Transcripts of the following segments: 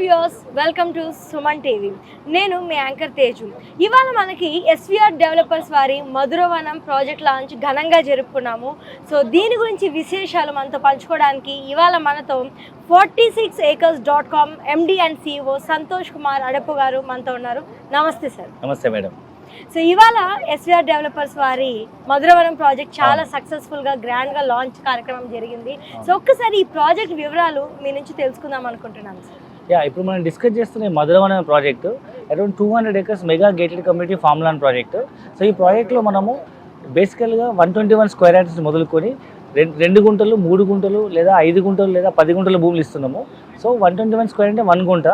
Viewers, welcome to Suman TV. నేను మీ anchor Teju. ఇవాళ మనకి ఎస్విఆర్ డెవలపర్స్ వారి మధురవనం ప్రాజెక్ట్ లాంచ్ ఘనంగా జరుపుకున్నాము. సో దీని గురించి విశేషాలు మనతో పంచుకోవడానికి ఇవాళ మనతో 46acres.com MD and CEO Santosh Kumar Adapu గారు మనతో ఉన్నారు. నమస్తే సార్. నమస్తే మేడం. సో ఇవాళ ఎస్విఆర్ డెవలపర్స్ వారి మధురవనం ప్రాజెక్ట్ చాలా సక్సెస్ఫుల్గా గ్రాండ్గా లాంచ్ కార్యక్రమం జరిగింది. సో ఒక్కసారి ఈ ప్రాజెక్ట్ వివరాలు మీ నుంచి తెలుసుకుందాం అనుకుంటున్నాను సార్. ఇప్పుడు మనం డిస్కస్ చేస్తున్న Madhuravanam project around 200 acres mega gated community farm land project. So ఈ ప్రాజెక్ట్లో మనము బేసికల్గా 121 స్క్వేర్ యార్డ్స్ మొదలుకొని 2 గుంటలు 3 గుంటలు లేదా 5 గుంటలు లేదా 10 గుంటల భూములు ఇస్తున్నాము. సో 121 స్క్వేర్ అంటే 1 గుంట.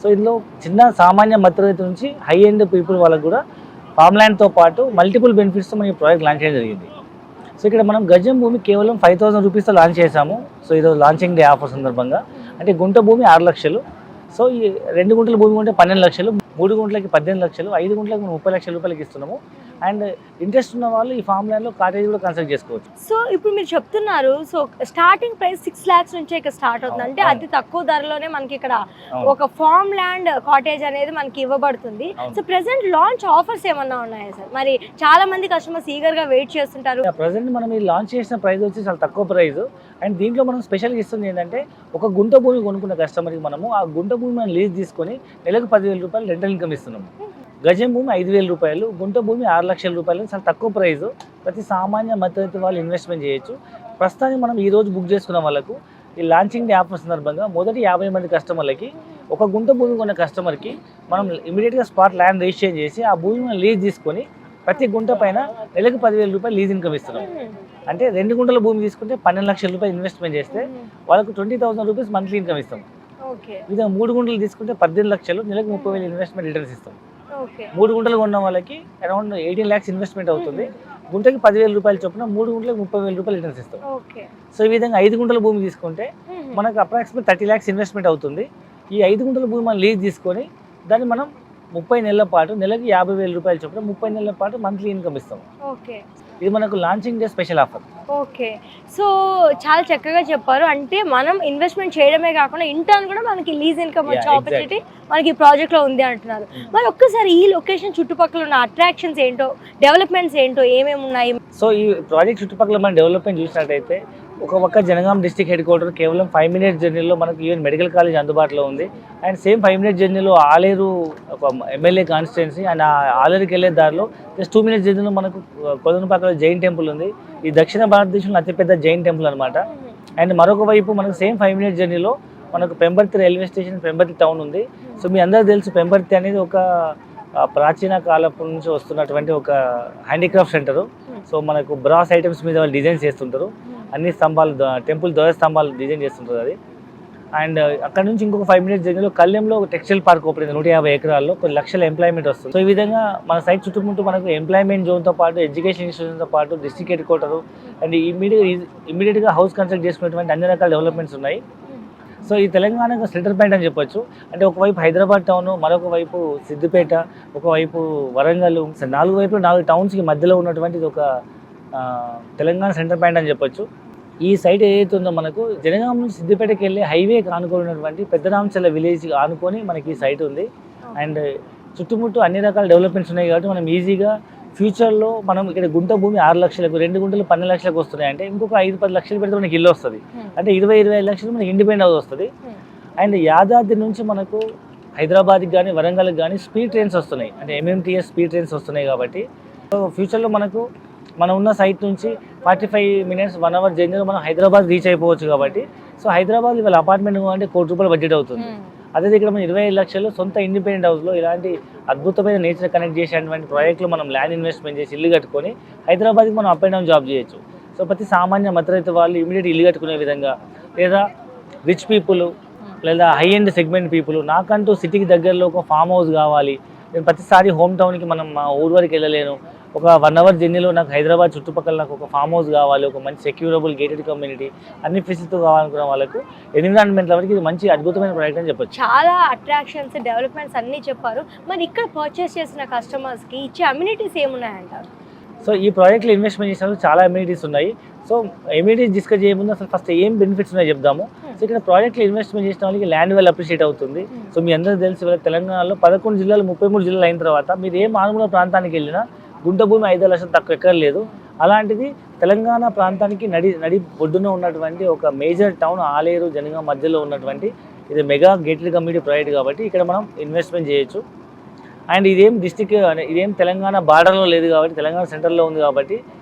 సో ఇందులో చిన్న సామాన్య మధ్యతరగతి నుంచి హై ఎండ్ పీపుల్ వాళ్ళకు కూడా ఫార్మ్ ల్యాండ్తో పాటు మల్టిపుల్ బెనిఫిట్స్తో మనం ఈ ప్రాజెక్ట్ లాంచ్ చేయడం జరిగింది. సో ఇక్కడ మనం గజం భూమి కేవలం 5,000 రూపీస్తో లాంచ్ చేశాము. సో ఈరోజు లాంచింగ్ డే ఆఫర్ సందర్భంగా అంటే గుంట భూమి 6 లక్షలు. సో ఈ 2 గుంటల భూమి ఉంటే 12 లక్షలు, 3 గుంటలకి 18 లక్షలు, 5 గుంటలకు మనం 30 లక్షల రూపాయలకి ఇస్తున్నాము. అండ్ ఇంట్రెస్ట్ ఉన్న వాళ్ళు ఈ ఫార్మ్ ల్యాండ్లో కాటేజ్ కూడా కన్స్ట్రక్ట్ చేసుకోవచ్చు. సో ఇప్పుడు మీరు చెప్తున్నారు, సో స్టార్టింగ్ ప్రైస్ 6 lakhs నుంచే ఇక్కడ స్టార్ట్ అవుతుంది. అంటే అతి తక్కువ ధరలోనే మనకి ఇక్కడ ఒక ఫార్మ్ ల్యాండ్ కాటేజ్ అనేది మనకి ఇవ్వబడుతుంది. సో ప్రెసెంట్ లాంచ్ ఆఫర్స్ ఏమన్నా ఉన్నాయా సార్? మరి చాలా మంది కస్టమర్స్ ఈగర్ గా వెయిట్ చేస్తుంటారు. ప్రెసెంట్ మనం ఈ లాంచ్ చేసిన ప్రైస్ వచ్చి చాలా తక్కువ ప్రైస్. అండ్ దీంట్లో మనం స్పెషల్గా ఇస్తుంది ఏంటంటే ఒక గుంట భూమి కొనుక్కున్న కస్టమర్కి మనము ఆ గుంట భూమి మనం లీజ్ తీసుకొని నెలకు 10,000 రూపాయలు రెంటల్ ఇన్కమ్ ఇస్తున్నాము. గజం భూమి 5,000 రూపాయలు, గుంట భూమి 6 లక్షల రూపాయలు. చాలా తక్కువ ప్రైస్. ప్రతి సామాన్య మధ్యతరగతి వాళ్ళు ఇన్వెస్ట్మెంట్ చేయొచ్చు. ప్రస్తుతానికి మనం ఈ రోజు బుక్ చేసుకున్న వాళ్ళకు ఈ లాంచింగ్ డే ఆఫర్ సందర్భంగా మొదటి 50 మంది కస్టమర్లకి ఒక గుంట భూమి కొన్న కస్టమర్కి మనం ఇమీడియట్గా స్పాట్ ల్యాండ్ రిజిస్ట్రేషన్ చేసి ఆ భూమిని లీజ్ తీసుకొని ప్రతి గుంట పైన నెలకు 10,000 రూపాయలు లీజ్ ఇన్కమ్ ఇస్తున్నాం. అంటే 2 గుంటల భూమి తీసుకుంటే 12 లక్షల రూపాయలు ఇన్వెస్ట్మెంట్ చేస్తే వాళ్ళకు 20,000 రూపీస్ మంత్లీ ఇన్కమ్ ఇస్తాం. ఇది 3 గుంటలు తీసుకుంటే 18 లక్షలు, నెలకు 30,000 ఇన్వెస్ట్మెంట్ రిటర్న్స్ ఇస్తాం. 3 గుంటలు కొన్న వాళ్ళకి అరౌండ్ 18 lakhs ఇన్వెస్ట్మెంట్ అవుతుంది. గుంటకి 10,000 రూపాయలు చొప్పున 3 గుంటలకు 30,000 రూపాయలు రిటర్న్స్ ఇస్తాం. సో ఈ విధంగా 5 గుంటల భూమి తీసుకుంటే మనకు అప్రాక్సిమేట్ 30 lakhs ఇన్వెస్ట్మెంట్ అవుతుంది. ఈ 5 గుంటల భూమి మనం లీజ్ తీసుకొని దాన్ని మనం 30 నెలల పాటు నెలకి 50,000 రూపాయలు చొప్పున 30 నెలల పాటు మంత్లీ ఇన్కమ్ ఇస్తాం. ఇది మనకు launching day special offer. Okay, so చాలా చక్కగా చెప్పారు. అంటే మనం ఇన్వెస్ట్మెంట్ చేయడమే కాకుండా ఇంటర్న్ కూడా మనకి లీజ్ ఇన్కమ్ వచ్చే ఆపర్చునిటీ మనకి ఈ ప్రాజెక్ట్ లో ఉంది అంటున్నారు. మరి ఒక్కసారి ఈ లొకేషన్ చుట్టుపక్కల ఉన్న అట్రాక్షన్స్ ఏంటో, డెవలప్మెంట్స్ ఏంటో, ఏమేమి ఉన్నాయి? సో ఈ ప్రాజెక్ట్ చుట్టుపక్కల మన డెవలప్మెంట్ చూసినట్టయితే ఒక పక్క జనగాం డిస్ట్రిక్ట్ హెడ్ క్వార్టర్ కేవలం 5 minutes జర్నీలో మనకు ఈవెన్ మెడికల్ కాలేజ్ అందుబాటులో ఉంది. అండ్ సేమ్ 5 minutes జర్నీలో ఆలేరు ఒక ఎమ్మెల్యే కాన్స్టిట్యున్సీ. అండ్ ఆలేరుకి వెళ్ళే దారిలో జస్ట్ 2 minutes జర్నీలో మనకు కొలనుపాకలో జైన్ టెంపుల్ ఉంది. ఈ దక్షిణ భారతదేశంలో అతిపెద్ద జైన్ టెంపుల్ అనమాట. అండ్ మరొక వైపు మనకు సేమ్ 5 minutes జర్నీలో మనకు Pembarthi railway station, Pembarthi town ఉంది. సో మీ అందరూ తెలుసు పెంబర్తి అనేది ఒక ప్రాచీన కాలపు నుంచి వస్తున్నటువంటి ఒక హ్యాండీక్రాఫ్ట్ సెంటరు. సో మనకు బ్రాస్ ఐటమ్స్ మీద వాళ్ళు డిజైన్ చేస్తుంటారు. అన్ని స్తంభాలు, టెంపుల్ ధ్వజ స్తంభాలు డిజైన్ చేస్తుంటారు అది. అండ్ అక్కడ నుంచి ఇంకొక 5 minutes జర్నీలో కళ్యాణంలో ఒక టెక్స్టైల్ పార్క్ ఓపెన్ అయింది. 150 ఎకరాల్లో కొన్ని లక్షల ఎంప్లాయ్మెంట్ వస్తుంది. సో ఈ విధంగా మన సైట్ చుట్టుముట్టు మనకు ఎంప్లాయ్మెంట్ జోన్తో పాటు ఎడ్యుకేషన్ ఇన్స్టిట్యూషన్తో పాటు డిస్ట్రిక్ట్ హెడ్ క్వార్టర్ అండ్ ఇమీడియట్గా హౌస్ కన్స్ట్రక్ట్ చేసుకునేటువంటి అన్ని రకాల డెవలప్మెంట్స్ ఉన్నాయి. సో ఈ తెలంగాణకు సెంటర్ పాయింట్ అని చెప్పొచ్చు. అంటే ఒకవైపు హైదరాబాద్ టౌన్, మరొక వైపు సిద్దిపేట, ఒకవైపు వరంగల్, 4 వైపులు 4 టౌన్స్కి మధ్యలో ఉన్నటువంటిది ఒక తెలంగాణ సెంటర్ పాయింట్ అని చెప్పొచ్చు. ఈ సైట్ ఏదైతే ఉందో మనకు జనగాం నుంచి సిద్దిపేటకి వెళ్ళే హైవేకి ఆనుకున్నటువంటి పెద్దరాంచల విలేజ్ ఆనుకొని మనకి ఈ సైట్ ఉంది. అండ్ చుట్టుముట్టు అన్ని రకాల డెవలప్మెంట్స్ ఉన్నాయి కాబట్టి మనం ఈజీగా ఫ్యూచర్లో మనం ఇక్కడ గుంట భూమి 6 లక్షలకు, 2 గుంటలు 12 లక్షలకు వస్తున్నాయి. అంటే ఇంకొక 5-10 లక్షలు పెడితే మనకి ఇల్లు వస్తుంది. అంటే 20-25 లక్షలు మనకి ఇండిపెండెంట్ హౌస్ వస్తుంది. అండ్ యాదాద్రి నుంచి మనకు హైదరాబాద్కి కానీ వరంగల్కి కానీ స్పీడ్ ట్రైన్స్ వస్తున్నాయి. అంటే MMTS స్పీడ్ ట్రైన్స్ వస్తున్నాయి కాబట్టి సో ఫ్యూచర్లో మనకు మనం ఉన్న సైట్ నుంచి 45 minutes 1 hour జర్నీలో మనం హైదరాబాద్ రీచ్ అయిపోవచ్చు. కాబట్టి సో హైదరాబాద్ ఇవాళ అపార్ట్మెంట్ అంటే ₹1 బడ్జెట్ అవుతుంది. అదే ఇక్కడ మనం 25 లక్షలు సొంత ఇండిపెండెంట్ హౌస్లో ఇలాంటి అద్భుతమైన నేచర్ కనెక్ట్ చేసేటువంటి ప్రాజెక్టులో మనం ల్యాండ్ ఇన్వెస్ట్మెంట్ చేసి ఇల్లు కట్టుకొని హైదరాబాద్కి మనం అప్ అండ్ డౌన్ జాబ్ చేయొచ్చు. సో ప్రతి సామాన్య మధ్యతరగతి వాళ్ళు ఇమీడియట్ ఇల్లు కట్టుకునే విధంగా, లేదా రిచ్ పీపుల్ లేదా హై ఎండ్ సెగ్మెంట్ పీపుల్ నాకంటూ సిటీకి దగ్గరలో ఒక ఫామ్ హౌస్ కావాలి, నేను ప్రతిసారి హోమ్ టౌన్కి మనం మా ఊరు వరకు వెళ్ళలేను, ఒక 1 hour జర్నీలో నాకు హైదరాబాద్ చుట్టుపక్కల నాకు ఒక ఫామ్ హౌస్ కావాలి, ఒక మంచి సెక్యూరబుల్ గేటెడ్ కమ్యూనిటీ అన్ని ఫెసిలిటీ కావాలనుకున్న వాళ్ళకు ఎన్విరాన్మెంట్ వరకు ఇది మంచి అద్భుతమైన ప్రాజెక్ట్ అని చెప్పొచ్చు. చాలా అట్రాక్షన్స్, డెవలప్మెంట్స్ అన్నీ చెప్పారు. మరి ఇక్కడ పర్చేస్ చేసిన కస్టమర్స్కి ఇచ్చే అమ్యూనిటీస్ ఏమున్నాయంటారు? సో ఈ ప్రాజెక్ట్లో ఇన్వెస్ట్మెంట్ చేసినప్పుడు చాలా ఎమ్యూనిటీస్ ఉన్నాయి. సో ఎమ్యూనిటీస్ డిస్కస్ చేయముందు అసలు ఫస్ట్ ఏం బెనిఫిట్స్ ఉన్నాయో చెప్దాము. సో ఇక్కడ ప్రాజెక్ట్లో ఇన్వెస్ట్మెంట్ చేసిన వాళ్ళకి ల్యాండ్ వాల్యూ అప్రిషియేట్ అవుతుంది. సో మీ అందరికీ తెలిసి ఇవాళ తెలంగాణలో 11 జిల్లాలు 33 జిల్లాలు అయిన తర్వాత మీరు ఏ మారుమూల ప్రాంతానికి వెళ్ళినా గుంట భూమి 5 లక్షలు తక్కువ ఎక్కడ లేదు. అలాంటిది తెలంగాణ ప్రాంతానికి నడి ఒడ్డున ఉన్నటువంటి ఒక మేజర్ టౌన్ ఆలేరు జనగాం మధ్యలో ఉన్నటువంటి ఇది మెగా గేటెడ్ కమ్యూనిటీ ప్రాజెక్ట్ కాబట్టి ఇక్కడ మనం ఇన్వెస్ట్మెంట్ చేయొచ్చు. అండ్ ఇదేం డిస్టిక్ ఇదేం తెలంగాణ బార్డర్లో లేదు కాబట్టి తెలంగాణ సెంటర్లో ఉంది కాబట్టి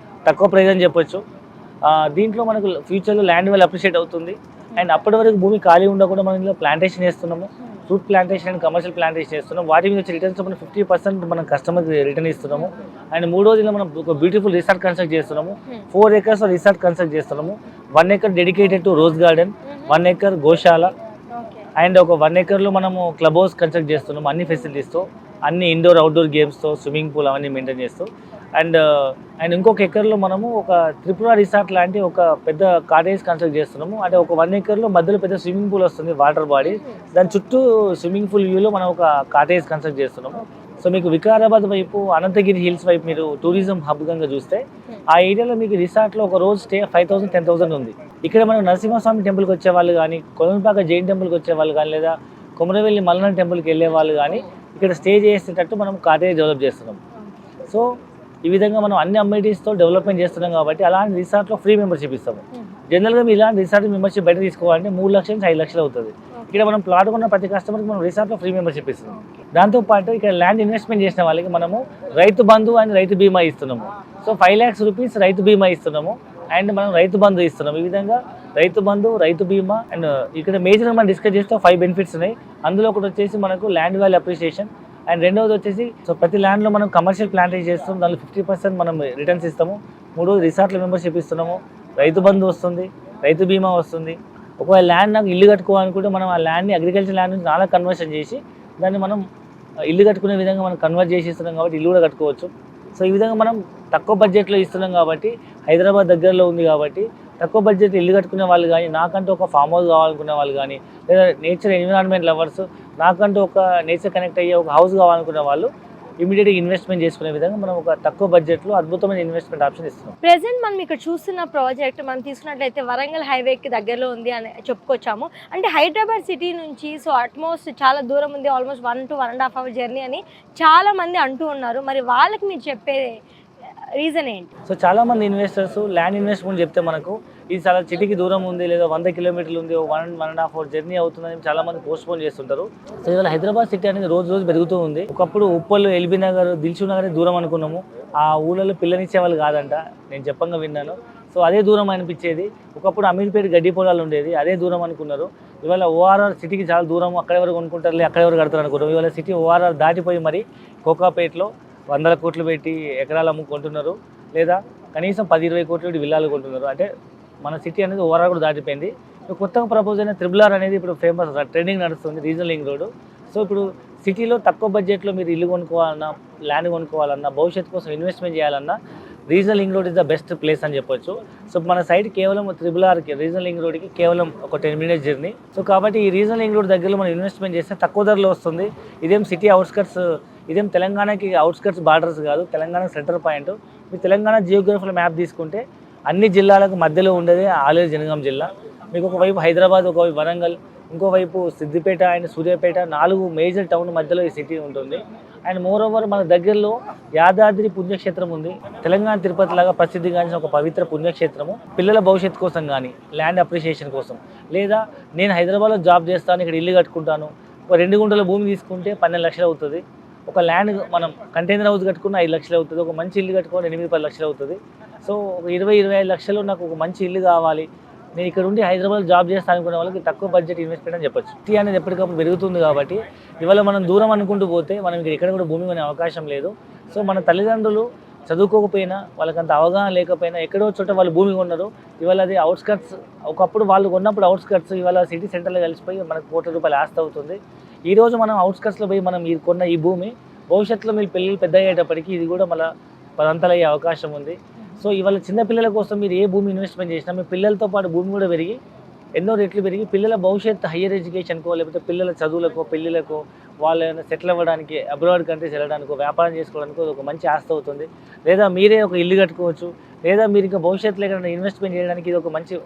తక్కువ ప్రైస్ అని చెప్పొచ్చు. దీంట్లో మనకు ఫ్యూచర్లో ల్యాండ్ వాల్యూ అప్రిషియేట్ అవుతుంది. అండ్ అప్పటి వరకు భూమి ఖాళీ ఉండకుండా మనం ఇందులో ప్లాంటేషన్ చేస్తున్నాము, fruit plantation and commercial plantation చేస్తున్నాం. వాటి మీద వచ్చే రిటర్న్స్ మనం 50% మనం కస్టమర్కి రిటర్న్ ఇస్తున్నాము. అండ్ మూడోదిలో మనం ఒక బ్యూటిఫుల్ రిసార్ట్ కన్స్ట్రక్ట్ చేస్తున్నాము. 4 acres రిసార్ట్ కన్స్ట్రక్ట్ చేస్తున్నాము. 1 acre dedicated to rose garden, 1 acre Goshala and ఒక 1 acreలో మనము క్లబ్ హౌస్ కన్స్ట్రక్ట్ చేస్తున్నాము. అన్ని ఫెసిలిటీస్తో, అన్ని ఇండోర్ అవుట్డోర్ గేమ్స్తో, స్విమ్మింగ్ పూల్ అవన్నీ మెయింటైన్ చేస్తూ అండ్ ఇంకొక ఎకర్లో మనము ఒక త్రిపుర రిసార్ట్ లాంటి ఒక పెద్ద కాటేజ్ కన్స్ట్రక్ట్ చేస్తున్నాము. అంటే ఒక 1 acreలో మధ్యలో పెద్ద స్విమ్మింగ్ పూల్ వస్తుంది, వాటర్ బాడీ, దాని చుట్టూ స్విమ్మింగ్ పూల్ వ్యూలో మనం ఒక కాటేజ్ కన్స్ట్రక్ట్ చేస్తున్నాము. సో మీకు వికారాబాద్ వైపు, అనంతగిరి హిల్స్ వైపు మీరు టూరిజం హబ్ గంగా చూస్తే ఆ ఏరియాలో మీకు రిసార్ట్లో ఒక రోజు స్టే 5,000 10,000 ఉంది. ఇక్కడ మనం నరసింహస్వామి టెంపుల్కి వచ్చే వాళ్ళు కానీ, కొలంపాక జైన్ టెంపుల్కి వచ్చే వాళ్ళు కానీ, లేదా కొమరవెల్లి మల్లన్న టెంపుల్కి వెళ్ళే వాళ్ళు కానీ ఇక్కడ స్టే చేసేటట్టు మనం కాటేజ్ డెవలప్ చేస్తున్నాం. సో ఈ విధంగా మనం అన్ని అమ్యూనిటీస్తో డెవలప్మెంట్ చేస్తున్నాం కాబట్టి అలాంటి రిసార్ట్లో ఫ్రీ మెంబర్షిప్ ఇస్తాము. జనరల్గా మీరు ఇలాంటి రిసార్ట్ మెంబర్షిప్ బయట తీసుకోవాలంటే 3 లక్షల నుంచి 5 లక్షలు అవుతుంది. ఇక్కడ మనం ప్లాట్ కొన్న ప్రతి కస్టమర్కి మనం రిసార్ట్లో ఫ్రీ మెంబర్షిప్ ఇస్తున్నాం. దాంతోపాటు ఇక్కడ ల్యాండ్ ఇన్వెస్ట్మెంట్ చేసిన వాళ్ళకి మనము రైతు బంధు అండ్ రైతు బీమా ఇస్తున్నాము. సో 5 lakhs రూపీస్ రైతు బీమా ఇస్తున్నాము అండ్ మనం రైతు బంధు ఇస్తున్నాం. ఈ విధంగా రైతు బంధు, రైతు బీమా అండ్ ఇక్కడ మేజర్గా మనం డిస్కస్ చేస్తే 5 బెనిఫిట్స్ ఉన్నాయి. అందులో ఒకటి వచ్చేసి మనకు ల్యాండ్ వాల్యూ అప్రిషియేషన్ అండ్ రెండవది వచ్చేసి సో ప్రతి ల్యాండ్లో మనం కమర్షియల్ ప్లాంటేషన్ చేస్తాం, దానిలో 50% మనం రిటర్న్స్ ఇస్తాము. మూడోది రిసార్ట్ల మెంబర్షిప్ ఇస్తున్నాము, రైతు బంధు వస్తుంది, రైతు బీమా వస్తుంది. ఒకవేళ ల్యాండ్ నాకు ఇల్లు కట్టుకోవాలనుకుంటే మనం ఆ ల్యాండ్ని అగ్రికల్చర్ ల్యాండ్ నుంచి చాలా కన్వర్షన్ చేసి దాన్ని మనం ఇల్లు కట్టుకునే విధంగా మనం కన్వర్ట్ చేసి ఇస్తున్నాం కాబట్టి ఇల్లు కూడా కట్టుకోవచ్చు. సో ఈ విధంగా మనం తక్కువ బడ్జెట్లో ఇస్తున్నాం కాబట్టి, హైదరాబాద్ దగ్గరలో ఉంది కాబట్టి తక్కువ బడ్జెట్ ఇల్లు కట్టుకునే వాళ్ళు కానీ, నాకంటూ ఒక ఫామ్ హౌస్ కావాలనుకునే వాళ్ళు కానీ, లేదా నేచర్ ఎన్విరాన్మెంట్ లవర్స్ నాకంటూ ఒక నేచర్ కనెక్ట్ అయ్యే ఒక హౌస్ కావాలనుకునే వాళ్ళు ఇమీడియట్గా ఇన్వెస్ట్మెంట్ చేసుకునే విధంగా మనం ఒక తక్కువ బడ్జెట్లో అద్భుతమైన ఇన్వెస్ట్మెంట్ ఆప్షన్ ఇస్తున్నాం. ప్రెసెంట్ మనం ఇక్కడ చూస్తున్న ప్రాజెక్ట్ మనం తీసుకున్నట్లయితే వరంగల్ హైవేకి దగ్గరలో ఉంది అని చెప్పుకొచ్చాము. అంటే హైదరాబాద్ సిటీ నుంచి సో అట్మోస్ట్ చాలా దూరం ఉంది, ఆల్మోస్ట్ 1 to 1.5 hour జర్నీ అని చాలా మంది అంటూ ఉన్నారు. మరి వాళ్ళకి మీరు చెప్పే రీజన్ ఏంటి? సో చాలా మంది ఇన్వెస్టర్స్ ల్యాండ్ ఇన్వెస్ట్మెంట్ చెప్తే మనకు ఇది చాలా సిటీకి దూరం ఉంది, లేదా 100 kilometers ఉంది, 1.5 hour జర్నీ అవుతుందని చాలా మంది పోస్ట్పోన్ చేస్తుంటారు. సో ఇవాళ హైదరాబాద్ సిటీ అనేది రోజు పెరుగుతూ ఉంది. ఒకప్పుడు ఉప్పల్, ఎల్బీ నగర్, దిల్సుఖ్ నగర్ దూరం అనుకున్నాము. ఆ ఊళ్ళలో పిల్లనిచ్చే వాళ్ళు కాదంట, నేను చెప్పంగా విన్నాను. సో అదే దూరం అనిపించేది. ఒకప్పుడు అమీర్పేట గడ్డి పొలాలు ఉండేది, అదే దూరం అనుకున్నారు. ఇవాళ ఓఆర్ఆర్ సిటీకి చాలా దూరం, అక్కడ ఎవరు కొనుక్కుంటారు, అక్కడ ఎవరు కడతారు అనుకున్నారు. ఇవాళ సిటీ ఓఆర్ఆర్ దాటిపోయి మరి కోకాపేటలో 100 కోట్లు పెట్టి ఎకరాలు అమ్ముకుంటున్నారు, లేదా కనీసం 10-20 కోట్లు పెట్టి విల్లాలు కొంటున్నారు. అంటే మన సిటీ అనేది ఓవరాల్ కూడా దాటిపోయింది. కొత్తగా ప్రపోజ్ అయిన RRR అనేది ఇప్పుడు ఫేమస్, ట్రెండింగ్ నడుస్తుంది, రీజనల్ లింక్ రోడ్. సో ఇప్పుడు సిటీలో తక్కువ బడ్జెట్లో మీరు ఇల్లు కొనుక్కోవాలన్నా, ల్యాండ్ కొనుక్కోవాలన్నా, భవిష్యత్తు కోసం ఇన్వెస్ట్మెంట్ చేయాలన్నా regional link road is the best place అని చెప్పొచ్చు. సో మన సైడ్ కేవలం RRRకి, రీజనల్ లింక్ రోడ్కి కేవలం ఒక 10 minutes జర్నీ. సో కాబట్టి ఈ రీజనల్ లింక్ రోడ్ దగ్గరలో మనం ఇన్వెస్ట్మెంట్ చేస్తే తక్కువ ధరలో వస్తుంది. ఇదేం సిటీ అవుట్స్కట్స్, ఇదేం తెలంగాణకి అవుట్స్కట్స్ బార్డర్స్ కాదు, తెలంగాణ సెంటర్ పాయింట్. మీరు తెలంగాణ జియోగ్రఫికల్ మ్యాప్ తీసుకుంటే అన్ని జిల్లాలకు మధ్యలో ఉండేది ఆలేరు జనగాం జిల్లా. మీకు ఒకవైపు హైదరాబాద్, ఒకవైపు వరంగల్, ఇంకోవైపు Siddipet and Suryapet, 4 major town మధ్యలో ఈ సిటీ ఉంటుంది. అండ్ మోర్ ఓవర్ మన దగ్గరలో యాదాద్రి పుణ్యక్షేత్రం ఉంది. తెలంగాణ తిరుపతి లాగా ప్రసిద్ధిగాంచిన ఒక పవిత్ర పుణ్యక్షేత్రము. పిల్లల భవిష్యత్తు కోసం కానీ, ల్యాండ్ అప్రిషియేషన్ కోసం, లేదా నేను హైదరాబాద్లో జాబ్ చేస్తాను, ఇక్కడ ఇల్లు కట్టుకుంటాను, ఒక 2 గుంటల భూమి తీసుకుంటే 12 లక్షలు అవుతుంది. ఒక ల్యాండ్ మనం కంటైనర్ హౌస్ కట్టుకున్న 5 లక్షలు అవుతుంది. ఒక మంచి ఇల్లు కట్టుకుని 8-10 లక్షలు అవుతుంది. సో ఒక 20-25 లక్షలు నాకు ఒక మంచి ఇల్లు కావాలి, నేను ఇక్కడ ఉండి హైదరాబాద్ జాబ్ చేస్తాను అనుకునే వాళ్ళకి తక్కువ బడ్జెట్ ఇన్వెస్ట్మెంట్ అని చెప్పొచ్చు. సిటీ అనేది ఎప్పటికప్పుడు పెరుగుతుంది కాబట్టి ఇవాళ మనం దూరం అనుకుంటూ పోతే మనం ఇక్కడ కూడా భూమి కొనే అవకాశం లేదు. సో మన తల్లిదండ్రులు చదువుకోకపోయినా, వాళ్ళకంత అవగాహన లేకపోయినా ఎక్కడో చోట వాళ్ళు భూమి కొన్నారు. ఇవాళ అది అవుట్స్కట్స్, ఒకప్పుడు వాళ్ళు కొన్నప్పుడు అవుట్స్కట్స్, ఇవాళ సిటీ సెంటర్లో కలిసిపోయి మనకు కోట్ల రూపాయలు ఆస్తి అవుతుంది. ఈరోజు మనం అవుట్స్కట్స్లో పోయి మనం కొన్న ఈ భూమి భవిష్యత్తులో మీరు పిల్లలు పెద్ద అయ్యేటప్పటికి ఇది కూడా మళ్ళీ పదంతలయ్యే అవకాశం ఉంది. సో ఇవాళ చిన్నపిల్లల కోసం మీరు ఏ భూమి ఇన్వెస్ట్మెంట్ చేసినా మీ పిల్లలతో పాటు భూమి కూడా పెరిగి ఎన్నో రెట్లు పెరిగి పిల్లల భవిష్యత్తు హయ్యర్ ఎడ్యుకేషన్కో లేకపోతే పిల్లల చదువులకో పెళ్ళిళ్ళకో వాళ్ళని సెటిల్ అవ్వడానికి అబ్రాడ్ కంట్రీస్ వెళ్ళడానికో వ్యాపారం చేసుకోవడానికో ఒక మంచి ఆస్తి అవుతుంది. లేదా మీరే ఒక ఇల్లు కట్టుకోవచ్చు, లేదా మీరు ఇంకా భవిష్యత్తులో ఎక్కడైనా ఇన్వెస్ట్మెంట్ చేయడానికి ఇది ఒక మంచి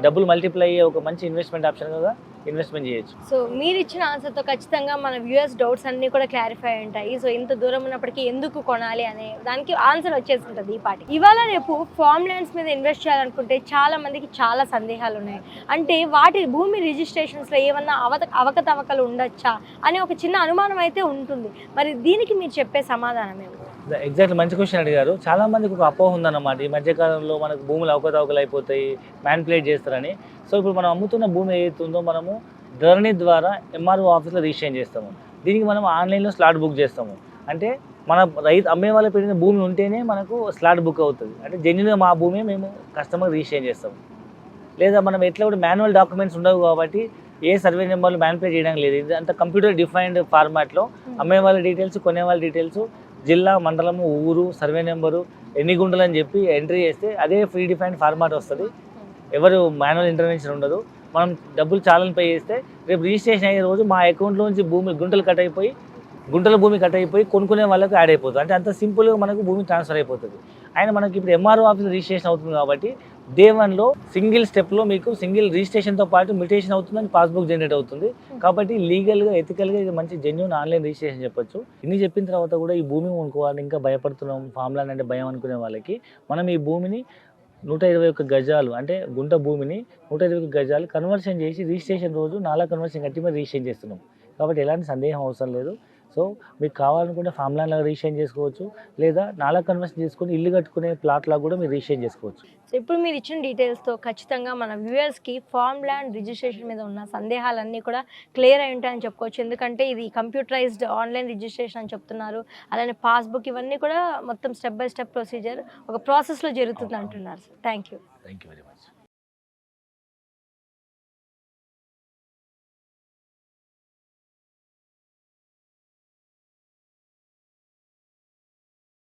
డబ్బులు మల్టిప్లై అయ్యే ఒక మంచి ఇన్వెస్ట్మెంట్ ఆప్షన్గా ఇన్వెస్ట్మెంట్ చేయొచ్చు. సో మీరు ఇచ్చిన ఆన్సర్తో ఖచ్చితంగా మన వ్యూయర్స్ డౌట్స్ అన్నీ కూడా క్లారిఫై ఉంటాయి. సో ఇంత దూరం ఉన్నప్పటికీ ఎందుకు కొనాలి అనే దానికి ఆన్సర్ వచ్చేసి ఉంటుంది ఈ పాటి. ఇవాళ రేపు ఫార్మ్ ల్యాండ్స్ మీద ఇన్వెస్ట్ చేయాలనుకుంటే చాలా మందికి చాలా సందేహాలు ఉన్నాయి. అంటే వాటి భూమి రిజిస్ట్రేషన్స్లో ఏమన్నా అవకతవకలు ఉండొచ్చా అనే ఒక చిన్న అనుమానం అయితే ఉంటుంది. మరి దీనికి మీరు చెప్పే సమాధానం ఏమి? ఎగ్జాక్ట్లీ మంచి క్వశ్చన్ అడిగారు. చాలా మందికి ఒక అపోహ ఉందన్నమాట, ఈ మధ్యకాలంలో మనకు భూములు అవకతవకలు అయిపోతాయి, మ్యానిపులేట్ చేస్తారని. సో ఇప్పుడు మనం అమ్ముతున్న భూమి ఏదైతుందో మనము ధరణి ద్వారా ఎంఆర్ఓ ఆఫీస్లో రిజిస్ట్రేషన్ చేస్తాము. దీనికి మనం ఆన్లైన్లో స్లాట్ బుక్ చేస్తాము. అంటే మన రైతు అమ్మే వాళ్ళ పెట్టిన భూమి ఉంటేనే మనకు స్లాట్ బుక్ అవుతుంది. అంటే జెన్యున్గా మా భూమి మేము కస్టమర్ రిజిస్ట్రేషన్ చేస్తాము. లేదా మనం ఎట్లా కూడా మాన్యువల్ డాక్యుమెంట్స్ ఉండవు కాబట్టి ఏ సర్వే నెంబర్లు మ్యానిపులేట్ చేయడానికి లేదు. ఇది అంతా కంప్యూటర్ డిఫైన్డ్ ఫార్మాట్లో అమ్మే వాళ్ళ డీటెయిల్స్, కొనే వాళ్ళ డీటెయిల్స్, జిల్లా, మండలము, ఊరు, సర్వే నెంబరు, ఎన్ని గుంటలు అని చెప్పి ఎంట్రీ చేస్తే అదే ఫ్రీ డిఫైన్డ్ ఫార్మాట్ వస్తుంది. ఎవరు మాన్యువల్ ఇంటర్వెన్షన్ ఉండదు. మనం డబ్బులు చాలని పే చేస్తే రేపు రిజిస్ట్రేషన్ అయ్యే రోజు మా అకౌంట్లోంచి గుంటల భూమి కట్ అయిపోయి కొనుక్కునే వాళ్ళకు యాడ్ అయిపోతుంది. అంటే అంత సింపుల్గా మనకు భూమి ట్రాన్స్ఫర్ అయిపోతుంది. ఆయన మనకి ఇప్పుడు ఎంఆర్ఓ ఆఫీస్ రిజిస్ట్రేషన్ అవుతుంది కాబట్టి డే 1లో సింగిల్ స్టెప్లో మీకు సింగిల్ రిజిస్ట్రేషన్తో పాటు మ్యూటేషన్ అవుతుందని పాస్బుక్ జనరేట్ అవుతుంది. కాబట్టి లీగల్గా ఎథికల్గా ఇది మంచి జెన్యూన్ ఆన్లైన్ రిజిస్ట్రేషన్ చెప్పొచ్చు. ఇన్ని చెప్పిన తర్వాత కూడా ఈ భూమి కొనుక్కోవాలని ఇంకా భయపడుతున్నాం, ఫామ్ ల్యాండ్ అంటే భయం అనుకునే వాళ్ళకి మనం ఈ భూమిని 121 గజాలు అంటే గుంట భూమిని 121 గజాలు కన్వర్షన్ చేసి రిజిస్ట్రేషన్ రోజు నాలా కన్వర్షన్ కట్టి మరి రిజిస్ట్రేషన్ చేస్తున్నాం. కాబట్టి ఎలాంటి సందేహం అవసరం లేదు. సో మీకు కావాలనుకుంటే ఫామ్ ల్యాండ్లో రిజిస్ట్రేషన్ చేసుకోవచ్చు, లేదా నాలా కన్వర్షన్ చేసుకుని ఇల్లు కట్టుకునే ప్లాట్లా కూడా మీరు రిజిస్ట్రేషన్ చేసుకోవచ్చు. సో ఇప్పుడు మీరు ఇచ్చిన డీటెయిల్స్తో ఖచ్చితంగా మన వ్యూయర్స్కి ఫార్మ్ ల్యాండ్ రిజిస్ట్రేషన్ మీద ఉన్న సందేహాలన్నీ కూడా క్లియర్ అయి ఉంటాయని చెప్పుకోవచ్చు. ఎందుకంటే ఇది కంప్యూటరైజ్డ్ ఆన్లైన్ రిజిస్ట్రేషన్ అని చెప్తున్నారు. అలానే పాస్బుక్ ఇవన్నీ కూడా మొత్తం స్టెప్ బై స్టెప్ ప్రొసీజర్ ఒక ప్రాసెస్లో జరుగుతుంది అంటున్నారు. Sir thank you very much.